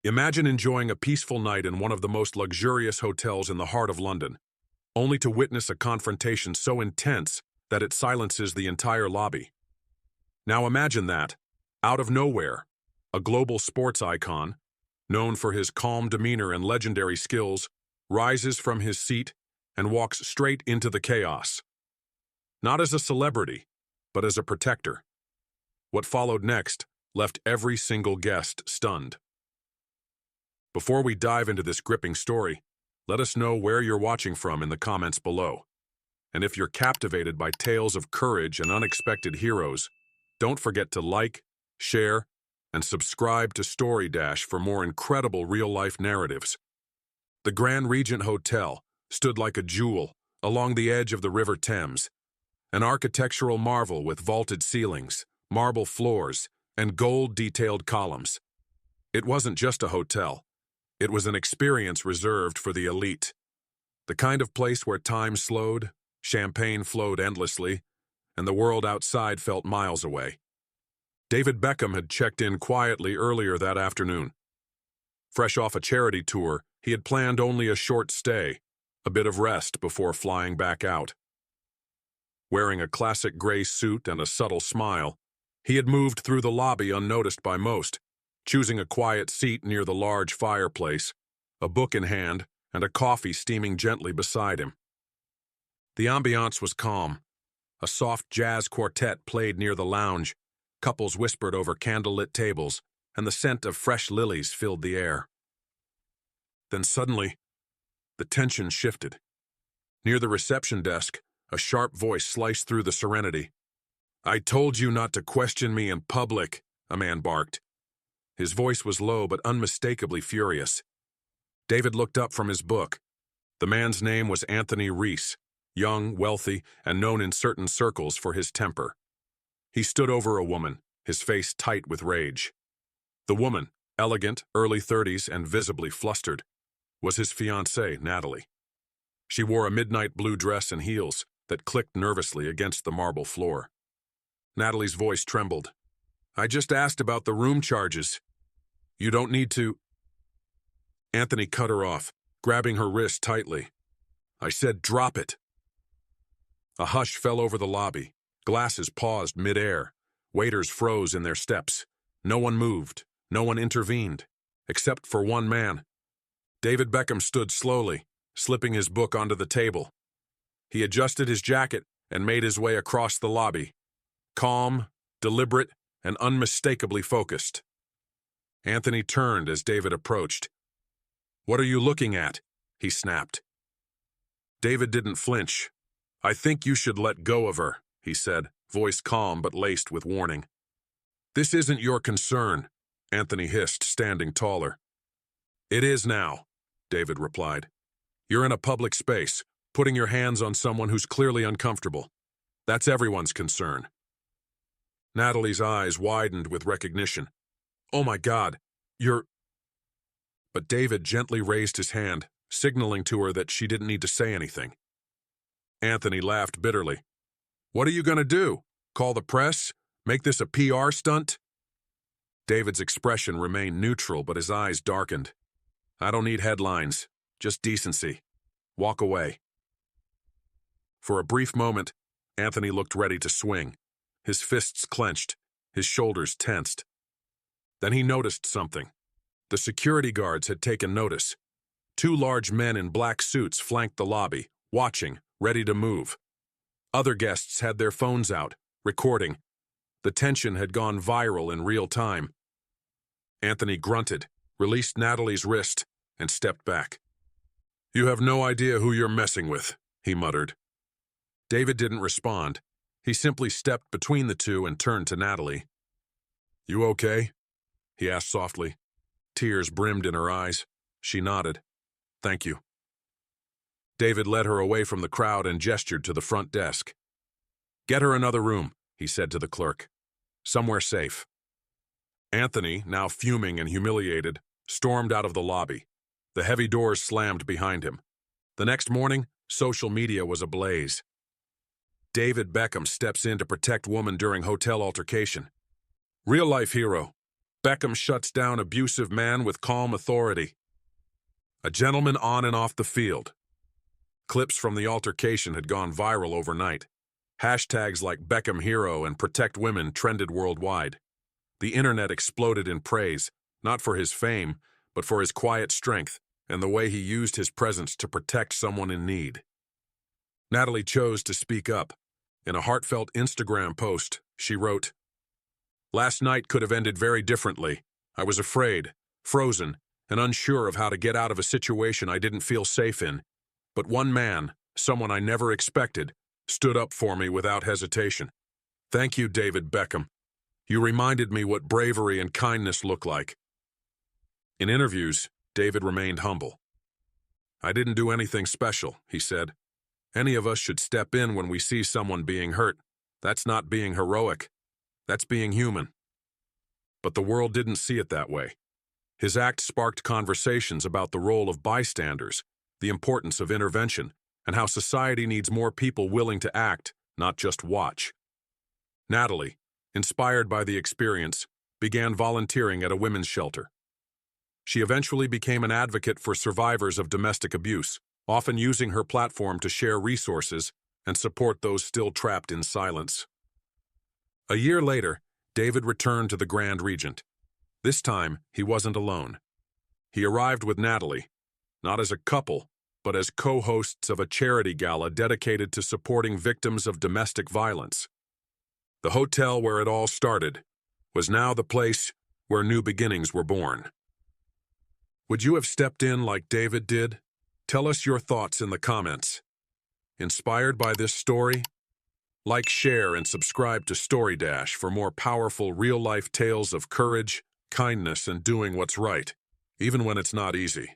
Imagine enjoying a peaceful night in one of the most luxurious hotels in the heart of London, only to witness a confrontation so intense that it silences the entire lobby. Now imagine that, out of nowhere, a global sports icon, known for his calm demeanor and legendary skills, rises from his seat and walks straight into the chaos. Not as a celebrity, but as a protector. What followed next left every single guest stunned. Before we dive into this gripping story, let us know where you're watching from in the comments below. And if you're captivated by tales of courage and unexpected heroes, don't forget to like, share, and subscribe to Story Dash for more incredible real-life narratives. The Grand Regent Hotel stood like a jewel along the edge of the River Thames, an architectural marvel with vaulted ceilings, marble floors, and gold-detailed columns. It wasn't just a hotel. It was an experience reserved for the elite. The kind of place where time slowed, champagne flowed endlessly, and the world outside felt miles away. David Beckham had checked in quietly earlier that afternoon. Fresh off a charity tour, he had planned only a short stay, a bit of rest before flying back out. Wearing a classic gray suit and a subtle smile, he had moved through the lobby unnoticed by most, choosing a quiet seat near the large fireplace, a book in hand, and a coffee steaming gently beside him. The ambiance was calm. A soft jazz quartet played near the lounge, couples whispered over candlelit tables, and the scent of fresh lilies filled the air. Then suddenly, the tension shifted. Near the reception desk, a sharp voice sliced through the serenity. "I told you not to question me in public," a man barked. His voice was low but unmistakably furious. David looked up from his book. The man's name was Anthony Reese, young, wealthy, and known in certain circles for his temper. He stood over a woman, his face tight with rage. The woman, elegant, early 30s, and visibly flustered, was his fiancée, Natalie. She wore a midnight blue dress and heels that clicked nervously against the marble floor. Natalie's voice trembled. "I just asked about the room charges. You don't need to—" Anthony cut her off, grabbing her wrist tightly. "I said drop it." A hush fell over the lobby. Glasses paused mid-air. Waiters froze in their steps. No one moved. No one intervened, except for one man. David Beckham stood slowly, slipping his book onto the table. He adjusted his jacket and made his way across the lobby, calm, deliberate, and unmistakably focused. Anthony turned as David approached. "What are you looking at?" he snapped. David didn't flinch. "I think you should let go of her," he said, voice calm but laced with warning. "This isn't your concern," Anthony hissed, standing taller. "It is now," David replied. "You're in a public space, putting your hands on someone who's clearly uncomfortable. That's everyone's concern." Natalie's eyes widened with recognition. "Oh my God, you're—" But David gently raised his hand, signaling to her that she didn't need to say anything. Anthony laughed bitterly. "What are you going to do? Call the press? Make this a PR stunt?" David's expression remained neutral, but his eyes darkened. "I don't need headlines, just decency. Walk away." For a brief moment, Anthony looked ready to swing, his fists clenched, his shoulders tensed. Then he noticed something. The security guards had taken notice. Two large men in black suits flanked the lobby, watching, ready to move. Other guests had their phones out, recording. The tension had gone viral in real time. Anthony grunted, released Natalie's wrist, and stepped back. "You have no idea who you're messing with," he muttered. David didn't respond. He simply stepped between the two and turned to Natalie. "You okay?" he asked softly. Tears brimmed in her eyes. She nodded. "Thank you." David led her away from the crowd and gestured to the front desk. "Get her another room," he said to the clerk. "Somewhere safe." Anthony, now fuming and humiliated, stormed out of the lobby. The heavy doors slammed behind him. The next morning, social media was ablaze. David Beckham steps in to protect woman during hotel altercation. Real-life hero. Beckham shuts down abusive man with calm authority. A gentleman on and off the field. Clips from the altercation had gone viral overnight. Hashtags like Beckham Hero and Protect Women trended worldwide. The internet exploded in praise, not for his fame, but for his quiet strength and the way he used his presence to protect someone in need. Natalie chose to speak up. In a heartfelt Instagram post, she wrote, "Last night could have ended very differently. I was afraid, frozen, and unsure of how to get out of a situation I didn't feel safe in. But one man, someone I never expected, stood up for me without hesitation. Thank you, David Beckham. You reminded me what bravery and kindness look like." In interviews, David remained humble. "I didn't do anything special," he said. "Any of us should step in when we see someone being hurt. That's not being heroic. That's being human." But the world didn't see it that way. His act sparked conversations about the role of bystanders, the importance of intervention, and how society needs more people willing to act, not just watch. Natalie, inspired by the experience, began volunteering at a women's shelter. She eventually became an advocate for survivors of domestic abuse, often using her platform to share resources and support those still trapped in silence. A year later, David returned to the Grand Regent. This time, he wasn't alone. He arrived with Natalie, not as a couple, but as co-hosts of a charity gala dedicated to supporting victims of domestic violence. The hotel where it all started was now the place where new beginnings were born. Would you have stepped in like David did? Tell us your thoughts in the comments. Inspired by this story? Like, share, and subscribe to Story Dash for more powerful real-life tales of courage, kindness, and doing what's right, even when it's not easy.